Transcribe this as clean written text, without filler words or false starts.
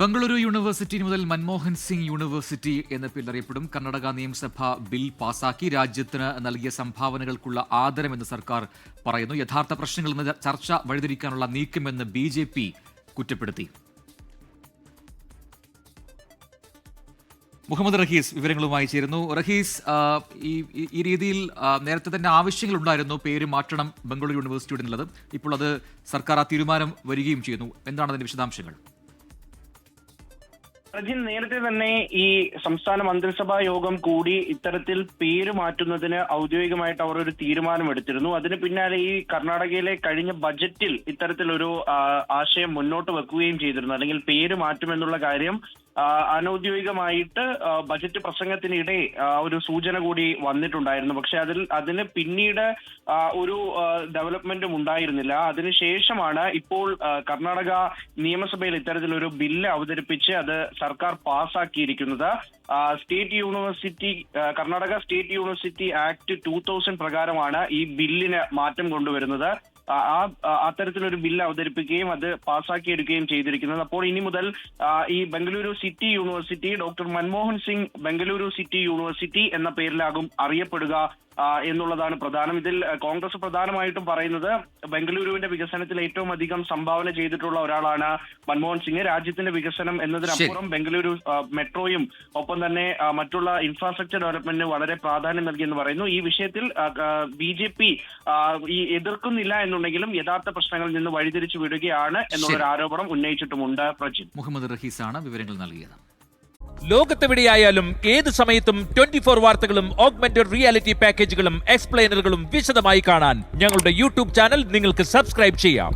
Bengaluru university മുതൽ Manmohan Singh university എന്ന പേരിലറിയപ്പെടും. കർണാടക നിയമസഭ ബിൽ പാസാക്കി രാജ്യത്തിന് നൽകിയ സംഭാവനകൾക്കുള്ള ആദരമെന്ന് സർക്കാർ പറയുന്നു. യഥാർത്ഥ പ്രശ്നങ്ങളിൽ നിന്ന് ചർച്ച വഴിതിരിക്കാനുള്ള നീക്കമെന്ന് BJP കുറ്റപ്പെടുത്തി. മുഹമ്മദ് റഹീസ് വിവരങ്ങളുമായി ചേരുന്നു. റഹീസ്, ഈ രീതിയിൽ നേരത്തെ തന്നെ ആവശ്യങ്ങളുണ്ടായിരുന്നു, പേര് മാറ്റണം ബംഗളൂരു യൂണിവേഴ്സിറ്റിയുടെ എന്നുള്ളത്. ഇപ്പോൾ അത് സർക്കാർ ആ തീരുമാനം വരികയും ചെയ്യുന്നു. എന്താണ് അതിന്റെ വിശദാംശങ്ങൾ? പ്രജിൻ, നേരത്തെ തന്നെ ഈ സംസ്ഥാന മന്ത്രിസഭാ യോഗം കൂടി ഇത്തരത്തിൽ പേര് മാറ്റുന്നതിന് ഔദ്യോഗികമായിട്ട് അവർ ഒരു തീരുമാനമെടുത്തിരുന്നു. അതിന് പിന്നാലെ ഈ കർണാടകയിലെ കഴിഞ്ഞ ബജറ്റിൽ ഇത്തരത്തിലൊരു ആശയം മുന്നോട്ട് വെക്കുകയും ചെയ്തിരുന്നു. അല്ലെങ്കിൽ പേര് മാറ്റുമെന്നുള്ള കാര്യം അനൌദ്യോഗികമായിട്ട് ബജറ്റ് പ്രസംഗത്തിനിടെ ഒരു സൂചന കൂടി വന്നിട്ടുണ്ടായിരുന്നു. പക്ഷെ അതിന് പിന്നീട് ഒരു ഡെവലപ്മെന്റും ഉണ്ടായിരുന്നില്ല. അതിനുശേഷമാണ് ഇപ്പോൾ കർണാടക നിയമസഭയിൽ ഇത്തരത്തിലൊരു ബില്ല് അവതരിപ്പിച്ച് അത് സർക്കാർ പാസ്സാക്കിയിരിക്കുന്നത്. കർണാടക സ്റ്റേറ്റ് യൂണിവേഴ്സിറ്റി ആക്ട് 2000 പ്രകാരമാണ് ഈ ബില്ലിന് മാറ്റം കൊണ്ടുവരുന്നത്. അത്തരത്തിലൊരു ബില്ല് അവതരിപ്പിക്കുകയും അത് പാസ്സാക്കിയെടുക്കുകയും ചെയ്തിരിക്കുന്നത്. അപ്പോൾ ഇനി മുതൽ ഈ Bengaluru city university doctor Manmohan Singh Bengaluru city university എന്ന പേരിലാകും അറിയപ്പെടുക എന്നുള്ളതാണ് പ്രധാനം. ഇതിൽ കോൺഗ്രസ് പ്രധാനമായിട്ടും പറയുന്നത് ബംഗളൂരുവിന്റെ വികസനത്തിൽ ഏറ്റവും അധികം സംഭാവന ചെയ്തിട്ടുള്ള ഒരാളാണ് മൻമോഹൻ സിംഗ്. രാജ്യത്തിന്റെ വികസനം എന്നതിനപ്പുറം ബംഗളൂരു മെട്രോയും ഒപ്പം തന്നെ മറ്റുള്ള ഇൻഫ്രാസ്ട്രക്ചർ ഡെവലപ്മെന്റിന് വളരെ പ്രാധാന്യം നൽകിയെന്ന് പറയുന്നു. ഈ വിഷയത്തിൽ BJP ഈ എതിർക്കുന്നില്ല എന്നുണ്ടെങ്കിലും യഥാർത്ഥ പ്രശ്നങ്ങളിൽ നിന്ന് വഴിതിരിച്ചു വിടുകയാണ് എന്നുള്ളൊരു ആരോപണം ഉന്നയിച്ചിട്ടുമുണ്ട്. പ്രജിൻ, മുഹമ്മദ് റഹീസാണ് വിവരങ്ങൾ നൽകിയത്. ലോകത്തെവിടെയായാലും ഏത് സമയത്തും 24 വാർത്തകളും ഓഗ്മെന്റഡ് റിയാലിറ്റി പാക്കേജുകളും എക്സ്പ്ലെയിനറുകളും വിശദമായി കാണാൻ ഞങ്ങളുടെ YouTube ചാനൽ നിങ്ങൾക്ക് സബ്സ്ക്രൈബ് ചെയ്യാം.